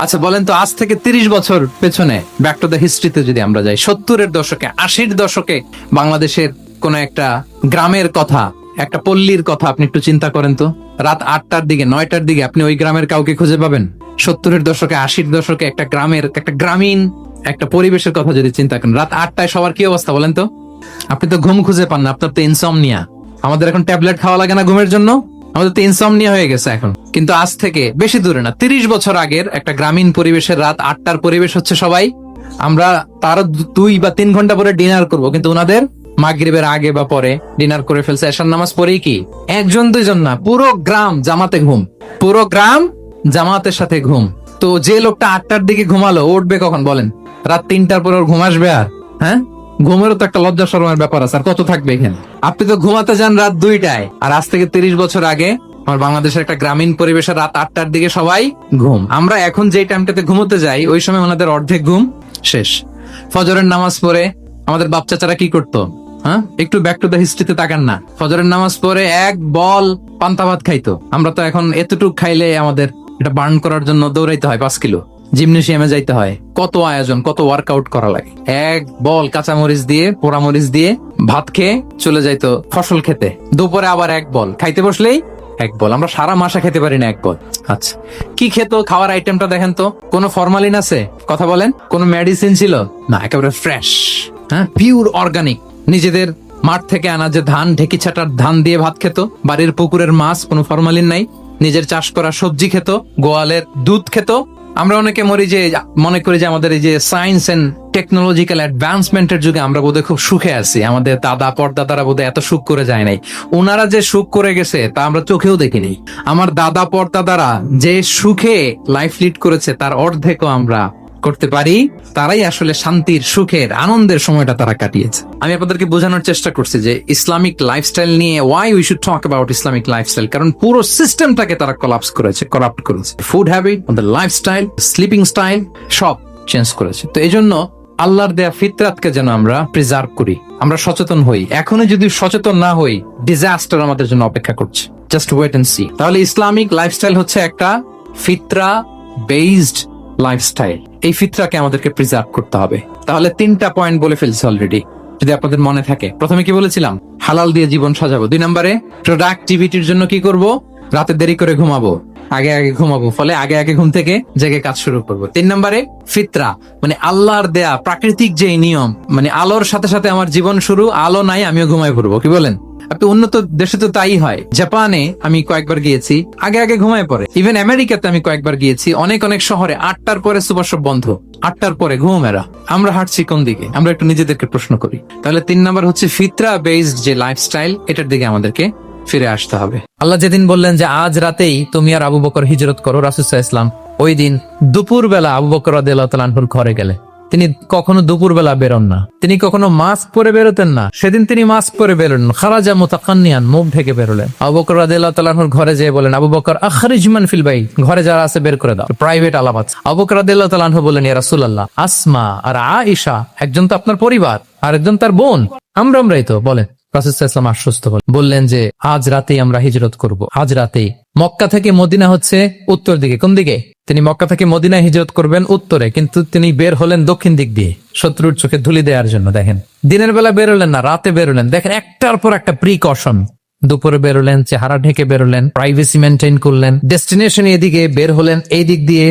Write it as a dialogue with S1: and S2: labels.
S1: আচ্ছা বলেন তো, আজ থেকে 30 বছর পেছনে ব্যাক টু দ্য হিস্ট্রিতে যদি আমরা যাই, 70-এর দশকে, 80-র দশকে বাংলাদেশের কোন একটা গ্রামের কথা, একটা পল্লীর কথা আপনি একটু চিন্তা করেন তো। রাত 8টার দিকে, 9টার দিকে আপনি ওই গ্রামের কাউকে খুঁজে পাবেন? 70-এর দশকে, 80-র দশকে একটা গ্রামের, একটা গ্রামীণ একটা পরিবেশের কথা যদি চিন্তা করেন, রাত 8টায় সবার কি অবস্থা বলেন তো? আপনি তো ঘুম খুঁজে পান না, আপনার তো ইনসomnia। আমাদের এখন ট্যাবলেট খাওয়া লাগে না ঘুমের জন্য? আমাদের তো ইনসomnia হয়ে গেছে এখন। কিন্তু আজ থেকে বেশি দূরে না, 30 বছর আগের একটা গ্রামীণ পরিবেশের রাত 8টার পরিবেশ হচ্ছে সবাই আমরা তারও 2 বা 3 ঘন্টা পরে ডিনার করব, কিন্তু ওনাদের মাগরিবের আগে বা পরে ডিনার করে ফেলছে। এশার নামাজ পড়েই কি একজন দুইজন না, পুরো গ্রাম জামাতে ঘুম, পুরো গ্রাম জামাতের সাথে ঘুম। তো যে লোকটা 8টার দিকে ঘুমালো, উঠবে কখন বলেন? রাত 3টার পর ওর ঘুম আসবে? আর হ্যাঁ, ঘুমেরও তো একটা লজ্জা শরমের ব্যাপার আছে। আর কত থাকবে এখানে? আপনি তো ঘুমাতে যান রাত 2টায়, আর আজ থেকে 30 বছর আগে আমার বাংলাদেশের একটা গ্রামীণ পরিবেশে রাত 8টার দিকে সবাই ঘুম। আমরা এখন যে টাইমটাতে ঘুমোতে যাই, ওই সময় ওনাদের অর্ধেক ঘুম শেষ। ফজরের নামাজ পড়ে আমাদের বাপ চাচারা কি করতো? হ্যাঁ, একটু ব্যাক টু দ্য হিস্ট্রিতে তাকান না। ফজরের নামাজ পড়ে এক বল পান্তা ভাত খাইতো। আমরা তো এখন এতটুকু খাইলে আমাদের এটা বার্ন করার জন্য দৌড়াইতে হয় 5 কিলো, জিমনেশিয়ামে যাইতে হয়, কত আয়োজন, কত ওয়ার্কআউট করা লাগে। এক বল কাঁচামরিচ দিয়ে, পোড়ামরিচ দিয়ে ভাত খেয়ে চলে যাইতো ফসল খেতে। দুপুরে আবার এক বল, খাইতে বসলেই এক বল। আমরা সারা মাসে খেতে পারি না এক বল। আচ্ছা, কি খেত? খাওয়ার আইটেমটা দেখেন তো। কোনো ফরমালিন আছে? কথা বলেন। কোনো মেডিসিন ছিল না, একেবারে ফ্রেশ, হ্যাঁ, পিওর অর্গানিক। নিজেদের মাঠ থেকে আনা যে ধান, ঢেকি ছাটার ধান দিয়ে ভাত খেত। বাড়ির পুকুরের মাছ, কোনো ফরমালিন নাই। নিজের চাষ করা সবজি খেত, গোয়ালের দুধ খেত। আমরা অনেকে মনে করি যে আমাদের এই যে সায়েন্স এন্ড টেকনোলজিক্যাল অ্যাডভান্সমেন্টের যুগে আমরা বোধহয় খুব সুখে আছি। আমাদের দাদা পরদাদারা বোধহয় এত সুখ করে যায় নাই। ওনারা যে সুখ করে গেছে তা আমরা চোখেও দেখিনি। আমার দাদা পরদাদারা যে সুখে লাইফ লিড করেছে তার অর্ধেকও আমরা করতে পারি। তারাই আসলে শান্তির, সুখের, আনন্দের সময়টা তারা কাটিয়েছে। আমি আপনাদেরকে বোঝানোর চেষ্টা করছি যে ইসলামিক লাইফস্টাইল নিয়ে why we should talk about Islamic lifestyle, কারণ পুরো সিস্টেমটাকে তারা কলাপস করেছে, করাপ্ট করেছে। Food habit, lifestyle, sleeping style সব চেঞ্জ করেছে। তো এই জন্য আল্লাহর দেয়া ফিতরাতকে যেন আমরা প্রিজার্ভ করি, আমরা সচেতন হই। এখনো যদি সচেতন না হই, ডিজাস্টার আমাদের জন্য অপেক্ষা করছে। Just wait and see. তাহলে ইসলামিক লাইফস্টাইল হচ্ছে একটা ফিতরা বেসড লাইফস্টাইল। এই ফিতরাকে আমাদেরকে প্রিজার্ভ করতে হবে। তাহলে 3টা পয়েন্ট বলে ফেলছি অলরেডি, যদি আপনাদের মনে থাকে। প্রথমে কি বলেছিলাম? হালাল দিয়ে জীবন সাজাবো। 2 নম্বরে প্রোডাক্টিভিটির জন্য কি করব? রাতে দেরি করে ঘুমাবো, আগে আগে ঘুমাবো, ফলে আগে আগে ঘুম থেকে জেগে কাজ শুরু করবো। 3 নম্বরে ফিতরা, মানে আল্লাহর দেয়া প্রাকৃতিক যে নিয়ম, মানে আলোর সাথে সাথে আমার জীবন শুরু, আলো নাই আমিও ঘুমায় পড়বো। কি বলেন? আপনি উন্নত দেশে তো তাই হয়। জাপানে আমি কয়েকবার গিয়েছি, আগে আগে ঘুমায় পড়ে। ইভেন আমেরিকাতে আমি কয়েকবার গিয়েছি, অনেক অনেক শহরে 8টার পরে সুপার শপ বন্ধ, 8টার পরে ঘুমেরা। আমরা হাঁটছি কোন দিকে? আমরা একটু নিজেদেরকে প্রশ্ন করি। তাহলে 3 নাম্বার হচ্ছে ফিতরা বেসড যে লাইফস্টাইল, এটার দিকে আমাদেরকে ফিরে আসতে হবে। আল্লাহ যেদিন বললেন যে আজ রাতেই তুমি আর আবু বকর হিজরত করো, রাসূল সাল্লাল্লাহু আলাইহি ওয়াসাল্লাম ওই দিন দুপুর বেলা আবু বকর রাদিয়াল্লাহু তাআলা আনহুর ঘরে গেলে। তিনি কখনো দুপুর বেলা বেরোন না, তিনি কখনো মাস্ক পরে বেরোতেন না। সেদিন তিনি মাস্ক পরে বেরোলেন, খারাজা মুতাকান্নিয়ান, মুখ ঢেকে বেরোলেন। আবু বকর রাদিয়াল্লাহু তাআলা আনহুর ঘরে যেয়ে বলেন, আবু বকর আখরিজ মান ফিল বাইত, ঘরে যারা আছে বের করে দাও, প্রাইভেট আলাপ। আবু বকর রাদিয়াল্লাহু তাআলা আনহু বললেন, ইয়া রাসূলুল্লাহ, আসমা আর আয়েশা একজন তো আপনার পরিবার, আর একজন তার বোন, আমরাই তো। বলেন। রাসূল সাল্লাল্লাহু আলাইহি ওয়াসাল্লাম আশ্বস্ত বললেন যে আজ রাতেই আমরা হিজরত করব, আজ রাতেই। মক্কা থেকে মদিনা হচ্ছে উত্তর দিকে। কোন দিকে? তিনি মক্কা থেকে মদিনায় হিজরত করবেন উত্তরে, কিন্তু তিনি বের হলেন দক্ষিণ দিক দিয়ে, শত্রুর চোখে ধুলি দেওয়ার জন্য। দেখেন, দিনের বেলা বেরোলেন না, রাতে বেরোলেন। দেখেন, একটার পর একটা প্রিকশন। দুপুরে বেরোলেন, চেহারা ঢেকে বেরোলেন, প্রাইভেসি মেনটেন করলেন, ডেস্টিনেশন এদিকে বের হলেন, এই দিক দিয়ে